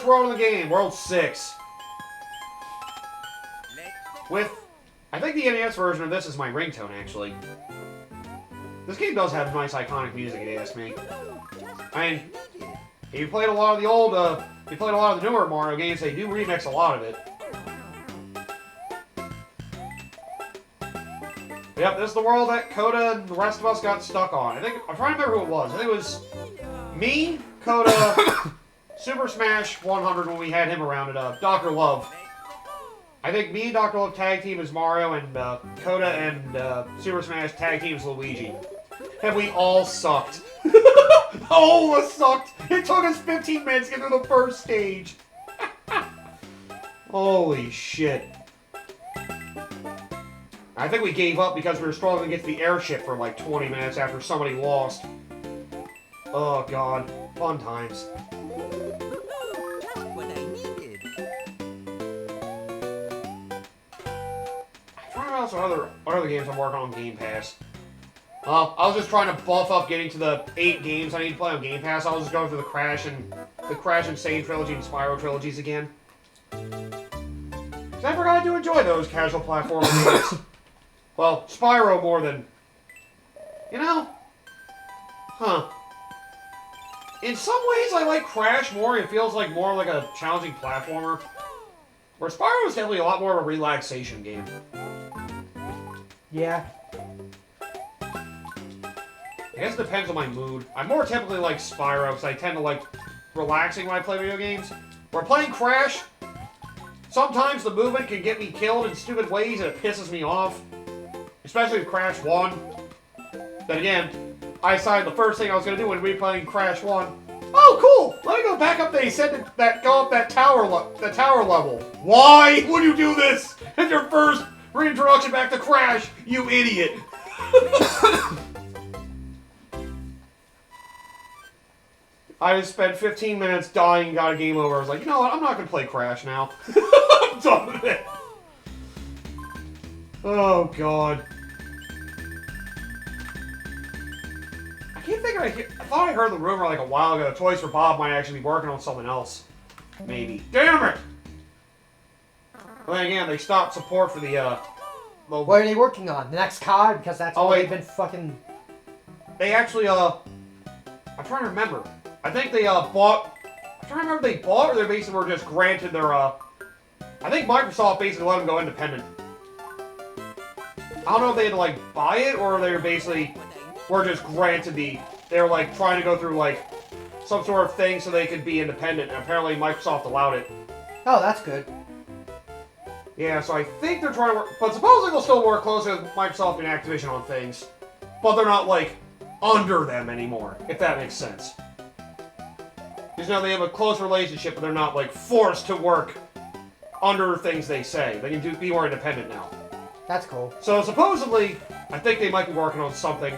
world in the game, World 6. With, I think the NES version of this is my ringtone, actually. This game does have nice iconic music, if you ask me. I mean, if you played a lot of the old, if you played a lot of the newer Mario games, they do remix a lot of it. Yep, this is the world that Coda and the rest of us got stuck on. I'm trying to remember who it was. I think it was me, Coda, Super Smash 100 when we had him around it, Dr. Love. I think me and Dr. Love tag team as Mario, and Coda and Super Smash tag team as Luigi. And we all sucked. All of us sucked. It took us 15 minutes to get through the first stage. Holy shit. I think we gave up because we were struggling to get to the airship for like 20 minutes after somebody lost. Oh god. Fun times. What I needed. I'm trying to remember what other games I'm working on Game Pass. I was just trying to buff up getting to the 8 games I need to play on Game Pass. I was just going through the Crash and Sane trilogy and Spyro trilogies again. Because I forgot I do enjoy those casual platformer games. Well, Spyro more than... You know? Huh. In some ways, I like Crash more. It feels like more like a challenging platformer. Where Spyro is definitely a lot more of a relaxation game. Yeah. I guess it depends on my mood. I'm more typically like Spyro, because I tend to like relaxing when I play video games. Where playing Crash, sometimes the movement can get me killed in stupid ways and it pisses me off. Especially with Crash 1. Then again, I decided the first thing I was going to do when we were playing Crash 1, oh cool, let me go back up there. He said go up that tower level. Why would you do this? It's your first reintroduction back to Crash, you idiot. I just spent 15 minutes dying and got a game over. I was like, you know what, I'm not going to play Crash now. I'm done with it. Oh, God. I can't think I thought I heard the rumor like a while ago Toys for Bob might actually be working on something else. Maybe. Damn it! But then again, they stopped support for the, What are they working on? The next COD? Because that's all they've been fucking... They actually, I'm trying to remember. I think they, bought... I'm trying to remember if they bought or they basically were just granted their, I think Microsoft basically let them go independent. I don't know if they had to, like, buy it or they were just granted they were, like, trying to go through, like, some sort of thing so they could be independent, and apparently Microsoft allowed it. Oh, that's good. Yeah, so I think they're trying to work, but supposedly they'll still work closely with Microsoft and Activision on things. But they're not, like, under them anymore, if that makes sense. Because now they have a close relationship, but they're not, like, forced to work under things they say. They can be more independent now. That's cool. So supposedly, I think they might be working on something.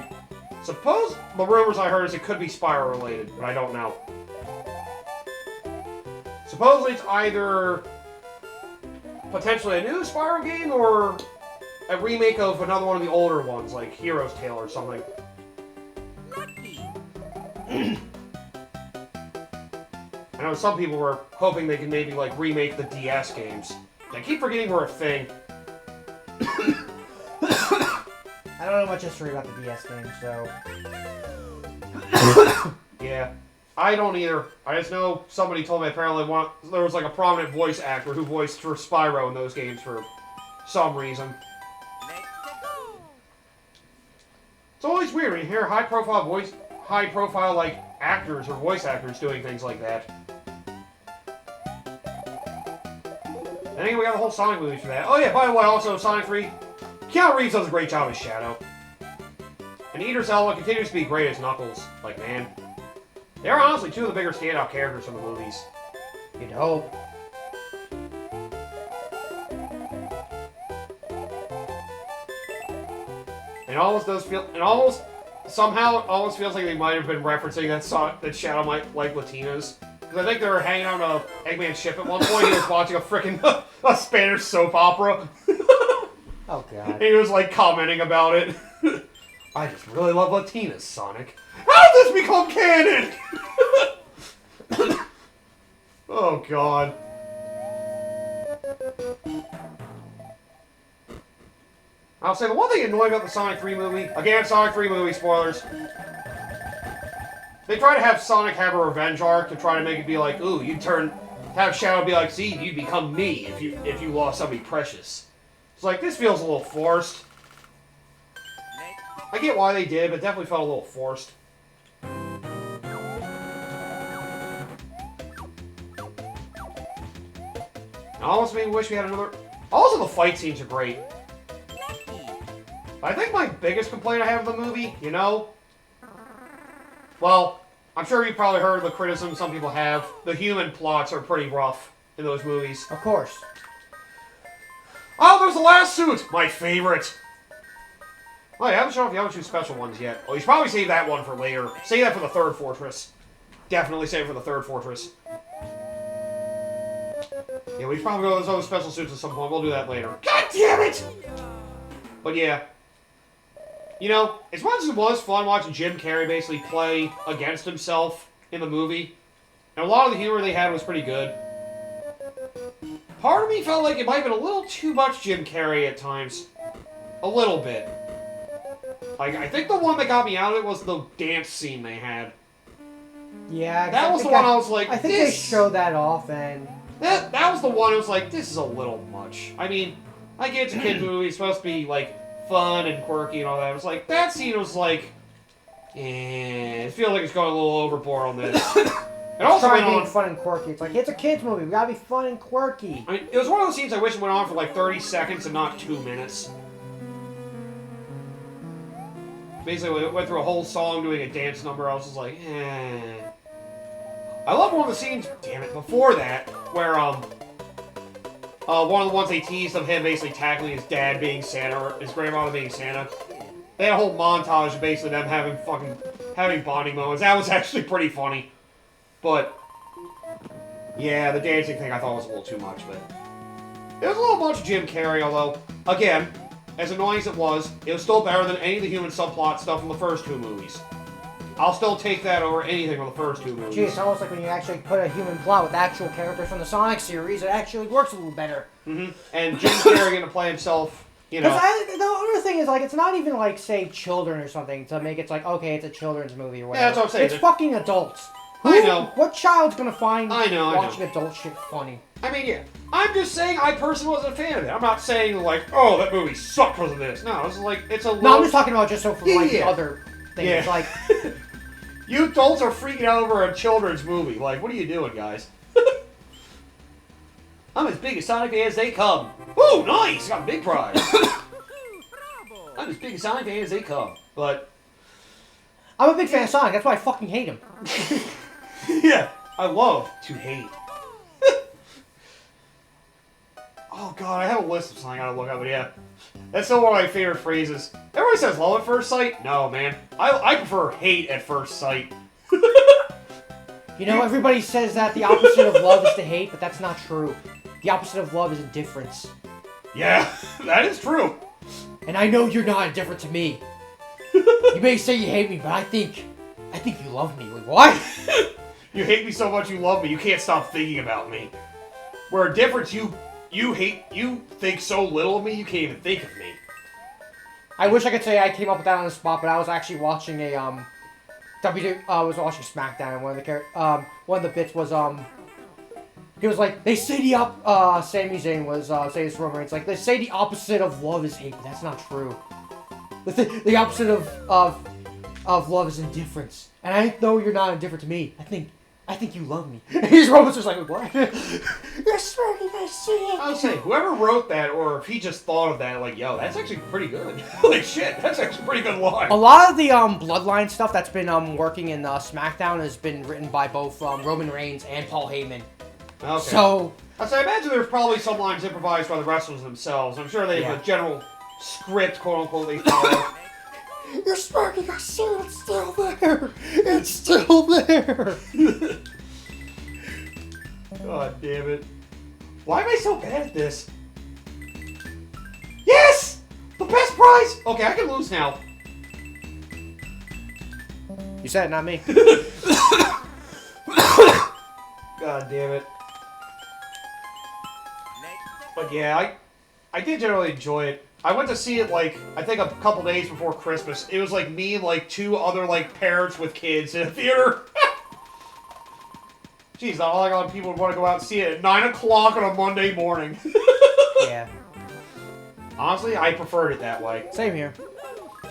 Suppose the rumors I heard is it could be Spyro related, but I don't know. Supposedly it's either potentially a new Spyro game or a remake of another one of the older ones, like Hero's Tale or something. I know some people were hoping they could maybe like remake the DS games. I keep forgetting we're a thing. I don't know much history about the DS games, so... Yeah, I don't either. I just know somebody told me apparently there was like a prominent voice actor who voiced for Spyro in those games for some reason. It's always weird when you hear high profile like actors or voice actors doing things like that. I think we got the whole Sonic movies for that. Oh yeah, by the way, also Sonic 3, Keanu Reeves does a great job as Shadow. And Idris Elba continues to be great as Knuckles. Like, man. They're honestly two of the bigger standout characters from the movies. You'd hope. It almost does feel, somehow it almost feels like they might have been referencing that Shadow might like Latinas. Because I think they were hanging out on Eggman's ship at one point. He was watching a freaking a Spanish soap opera. Oh god. And he was like commenting about it. I just really love Latinas, Sonic. How did this become canon? Oh, God. I'll say the one thing annoying about the Sonic 3 movie, again, Sonic 3 movie spoilers, they try to have Sonic have a revenge arc to try to make it be like, ooh, have Shadow be like, see, you become me if you lost somebody precious. It's like, this feels a little forced. I get why they did, but it definitely felt a little forced. I almost made me wish we had another... Also, the fight scenes are great. I think my biggest complaint I have of the movie, you know... Well, I'm sure you probably heard the criticism some people have. The human plots are pretty rough in those movies. Of course. Oh, there's the last suit! My favorite! Oh, yeah, I haven't shown off the other two special ones yet. Oh, you should probably save that one for later. Save that for the third fortress. Definitely save it for the third fortress. Yeah, we should probably go to those other special suits at some point. We'll do that later. God damn it! But yeah. You know, as much as it was fun watching Jim Carrey basically play against himself in the movie, and a lot of the humor they had was pretty good, part of me felt like it might have been a little too much Jim Carrey at times. A little bit. Like, I think the one that got me out of it was the dance scene they had. Yeah, that was the one I was like, I think they showed that off, and... That was the one I was like, this is a little much. I mean, I get it's a kid movie, it's supposed to be, like, fun and quirky and all that. It was like, that scene was like, it feels like it's going a little overboard on this. It also went on fun and quirky. It's like, it's a kid's movie, we gotta be fun and quirky. I mean, it was one of those scenes I wish it went on for like 30 seconds and not 2 minutes. Basically, we went through a whole song doing a dance number. I was just like, I love one of the scenes, damn it, before that, where, one of the ones they teased of him basically tackling his dad being Santa, or his grandfather being Santa. They had a whole montage of basically them having bonding moments. That was actually pretty funny. But, yeah, the dancing thing I thought was a little too much, but... It was a little much of Jim Carrey, although, again, as annoying as it was still better than any of the human subplot stuff from the first two movies. I'll still take that over anything from the first two movies. Gee, it's almost like when you actually put a human plot with actual characters from the Sonic series, it actually works a little better. Mm-hmm. And Jim Carrey getting to play himself, you know. The other thing is, like, it's not even, like, say, children or something to make it like, okay, it's a children's movie or whatever. Yeah, that's what I'm saying. It's fucking adults. I know. What child's gonna find watching know. adult shit funny? I mean, yeah. I'm just saying I personally wasn't a fan of it. I'm not saying, like, oh, that movie sucked because of this. No, it's like, it's a No, I'm just talking about just so from, like, the other things. Yeah. Like... You adults are freaking out over a children's movie. Like, what are you doing, guys? I'm as big as Sonic as they come. Woo, nice! Got a big prize. I'm as big as Sonic as they come. But... I'm a big fan of Sonic. That's why I fucking hate him. Yeah, I love to hate. Oh god, I have a list of something I gotta look up, but yeah. That's still one of my favorite phrases. Everybody says love at first sight. No, man. I prefer hate at first sight. You know, everybody says that the opposite of love is to hate, but that's not true. The opposite of love is indifference. Yeah, that is true. And I know you're not indifferent to me. You may say you hate me, but I think you love me. Like, what? You hate me so much you love me, you can't stop thinking about me. Where indifference, you think so little of me, you can't even think of me. I wish I could say I came up with that on the spot, but I was actually watching a, was watching SmackDown, and one of the bits was, he was like, they say Sami Zayn was, saying this Roman Reigns, like, they say the opposite of love is hate, but that's not true. The opposite of love is indifference. And I know you're not indifferent to me. I think you love me. His Roman's just like, what? You're smirking, I see it. I was saying, whoever wrote that, or if he just thought of that, like, yo, that's actually pretty good. Like, shit, that's actually a pretty good line. A lot of the Bloodline stuff that's been working in SmackDown has been written by both Roman Reigns and Paul Heyman. Okay. So... I imagine there's probably some lines improvised by the wrestlers themselves. I'm sure they have a general script, quote-unquote, they follow. You're smirking, I see it, it's still there. It's still there. God damn it. Why am I so bad at this? Yes! The best prize! Okay, I can lose now. You said it, not me. God damn it. But yeah, I did generally enjoy it. I went to see it, like, I think a couple days before Christmas. It was, like, me and, like, 2 other, like, parents with kids in a theater. Jeez, not a lot of people would want to go out and see it at 9 o'clock on a Monday morning. Yeah. Honestly, I preferred it that way. Same here.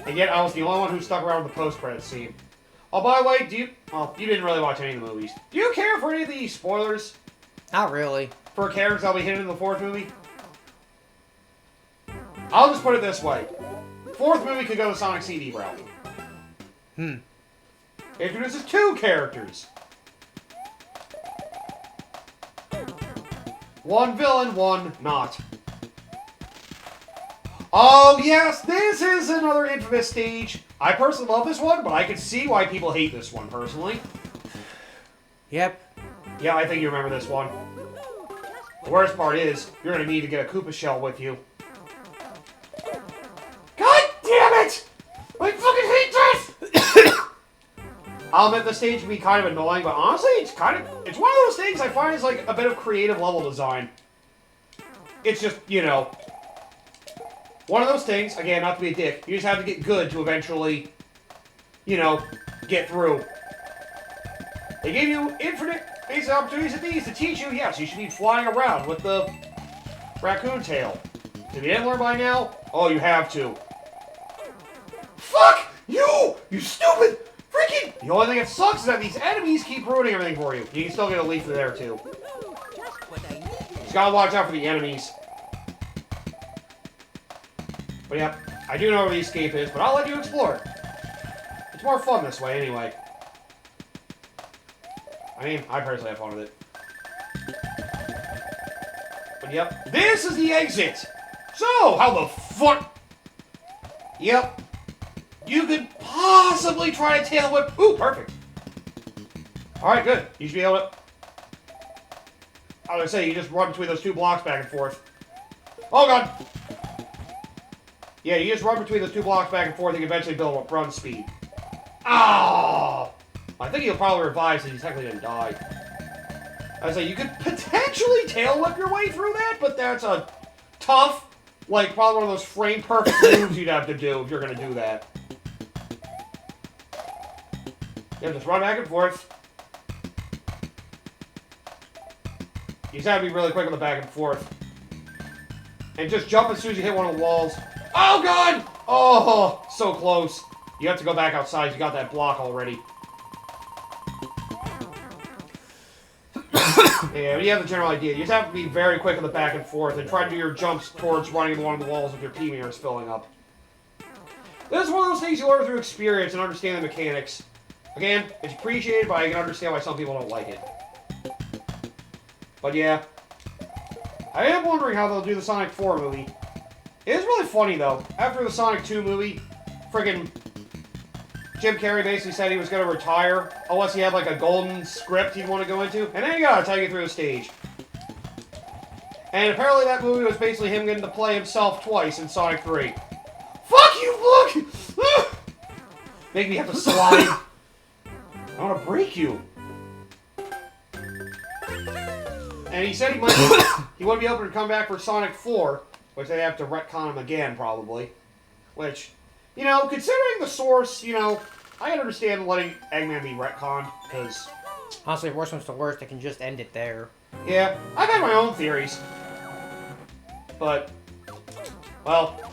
And yet, I was the only one who stuck around with the post-credits scene. Oh, by the way, well, you didn't really watch any of the movies. Do you care for any of the spoilers Not really. for characters that'll be hidden in the 4th movie? I'll just put it this way. 4th movie could go the Sonic CD route. It introduces 2 characters. 1 villain, 1 not. Oh, yes, this is another infamous stage. I personally love this one, but I can see why people hate this one, personally. Yep. Yeah, I think you remember this one. The worst part is, you're going to need to get a Koopa shell with you. God damn it! I fucking hate this! I'll admit the stage can be kind of annoying, but honestly, it's one of those things I find is like a bit of creative level design. It's just, you know, one of those things, again, not to be a dick, you just have to get good to eventually, you know, get through. They gave you infinite basic opportunities at these to teach you, yes, you should be flying around with the raccoon tail. If you didn't learn by now, oh, you have to. Fuck you! You stupid freaking... The only thing that sucks is that these enemies keep ruining everything for you. You can still get a leaf there, too. Just gotta watch out for the enemies. But yeah, I do know where the escape is, but I'll let you explore it. It's more fun this way, anyway. I mean, I personally have fun with it. But yep, this is the exit! So, how the fuck... Yep. You could possibly try to tail whip... Ooh, perfect. Alright, good. You should be able to... I was gonna say, you just run between those 2 blocks back and forth. Oh, God! Yeah, you just run between those 2 blocks back and forth and eventually build up run speed. Oh! I think he'll probably revive since he technically didn't die. I was like, you could potentially tail whip your way through that, but that's a tough, like, probably one of those frame-perfect moves you'd have to do if you're gonna do that. Yeah, just run back and forth. You just have to be really quick on the back and forth. And just jump as soon as you hit one of the walls. Oh, God! Oh, so close. You have to go back outside. You got that block already. Yeah, but you have the general idea. You just have to be very quick on the back and forth and try to do your jumps towards running into one of the walls if your P meter is filling up. This is one of those things you learn through experience and understand the mechanics. Again, it's appreciated, but I can understand why some people don't like it. But yeah. I am wondering how they'll do the Sonic 4 movie. It is really funny, though. After the Sonic 2 movie, friggin' Jim Carrey basically said he was going to retire unless he had, like, a golden script he'd want to go into. And then he got to take you through the stage. And apparently that movie was basically him getting to play himself twice in Sonic 3. Fuck you, look! Make me have to slide. I want to break you. And he said he wouldn't be able to come back for Sonic 4, which they'd have to retcon him again, probably. Which, you know, considering the source, you know, I can understand letting Eggman be retconned, because... Honestly, if worst comes to worst, they can just end it there. Yeah, I've had my own theories. But, well,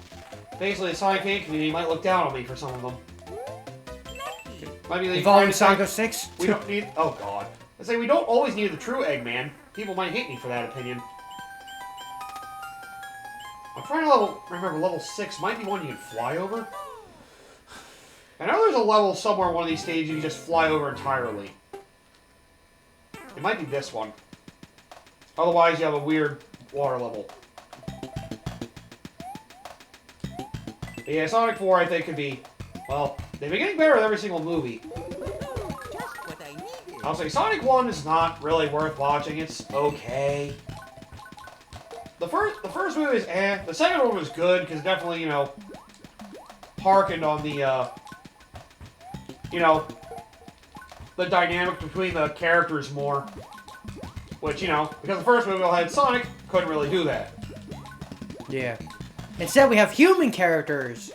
basically the Sonic fan community might look down on me for some of them. Might be Involving Sonic 06? We don't need... Oh, God. I say we don't always need the true Eggman. People might hate me for that opinion. I'm trying to remember level 6 might be one you can fly over. I know there's a level somewhere in one of these stages you can just fly over entirely. It might be this one. Otherwise, you have a weird water level. But yeah, Sonic 4 I think could be... Well, they've been getting better with every single movie. I'll say Sonic 1 is not really worth watching. It's okay. The first movie is eh. The second one was good, because definitely, you know, harkened on the, you know, the dynamic between the characters more. Which, you know, because the first movie all had Sonic, couldn't really do that. Yeah. Instead, we have human characters.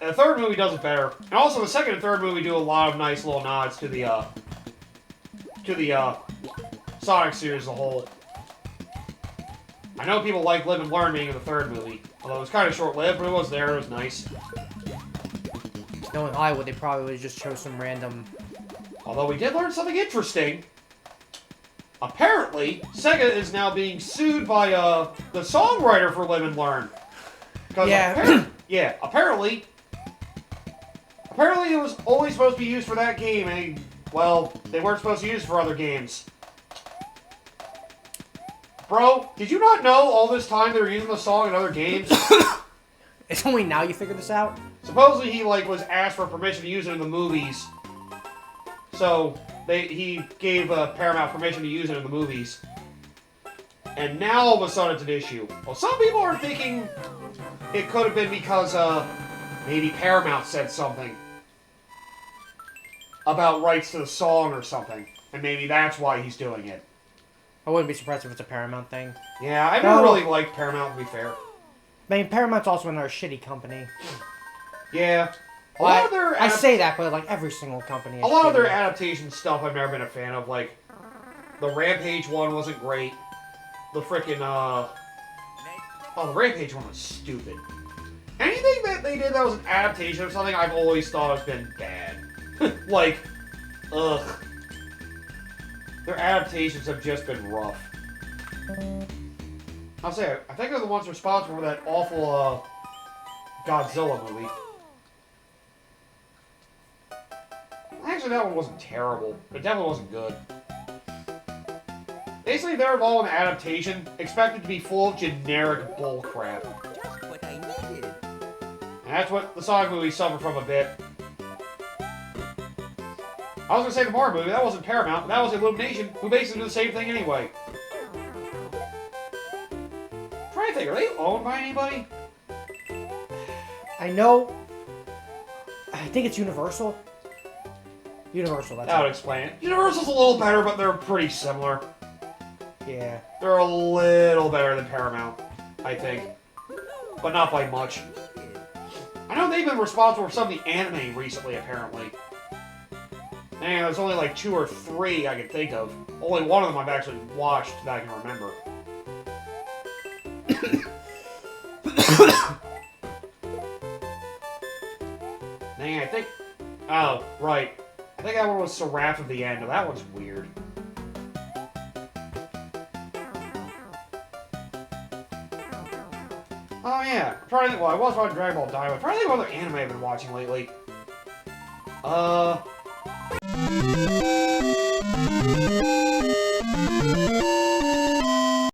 And the third movie does it better. And also, the second and third movie do a lot of nice little nods to the Sonic series as a whole. I know people like Live and Learn being in the third movie, although it was kind of short-lived, but it was there, it was nice. Knowing Hollywood, they probably would have just chose some random... Although we did learn something interesting. Apparently, Sega is now being sued by the songwriter for Live and Learn. Yeah. Yeah, apparently it was only supposed to be used for that game, and, well, they weren't supposed to use it for other games. Bro, did you not know all this time they were using the song in other games? It's only now you figured this out? Supposedly he, like, was asked for permission to use it in the movies. So, he gave Paramount permission to use it in the movies. And now, all of a sudden, it's an issue. Well, some people are thinking it could have been because, maybe Paramount said something about rights to the song or something. And maybe that's why he's doing it. I wouldn't be surprised if it's a Paramount thing. Yeah, I never really liked Paramount, to be fair. I mean, Paramount's also another shitty company. Yeah. I say that, but like every single company is a lot of their shitty. adaptation stuff I've never been a fan of. Like, the Rampage one wasn't great. The frickin', the Rampage one was stupid. Anything that they did that was an adaptation of something I've always thought has been bad. Like, ugh. Their adaptations have just been rough. I'll say, I think they're the ones responsible for that awful, Godzilla movie. Actually, that one wasn't terrible. It definitely wasn't good. Basically, they're involved in the adaptation, expected to be full of generic bullcrap. Just what I needed. And that's what the Sonic movie suffered from a bit. I was gonna say the Mario movie, that wasn't Paramount, but that was Illumination, who basically did the same thing anyway. I'm trying to think, are they owned by anybody? I know... I think it's Universal. Universal, that's That would it. explain it. Universal's a little better, but they're pretty similar. Yeah. They're a little better than Paramount, I think. But not by much. I know they've been responsible for some of the anime recently, apparently. Man, there's only like 2 or 3 I can think of. Only one of them I've actually watched that I can remember. Man, I think... Oh, right. I think that one was Seraph of the End. Now, that one's weird. Oh, yeah. I'm trying to think... Well, I was watching Dragon Ball Diamond. I'm trying to think of what other anime I've been watching lately.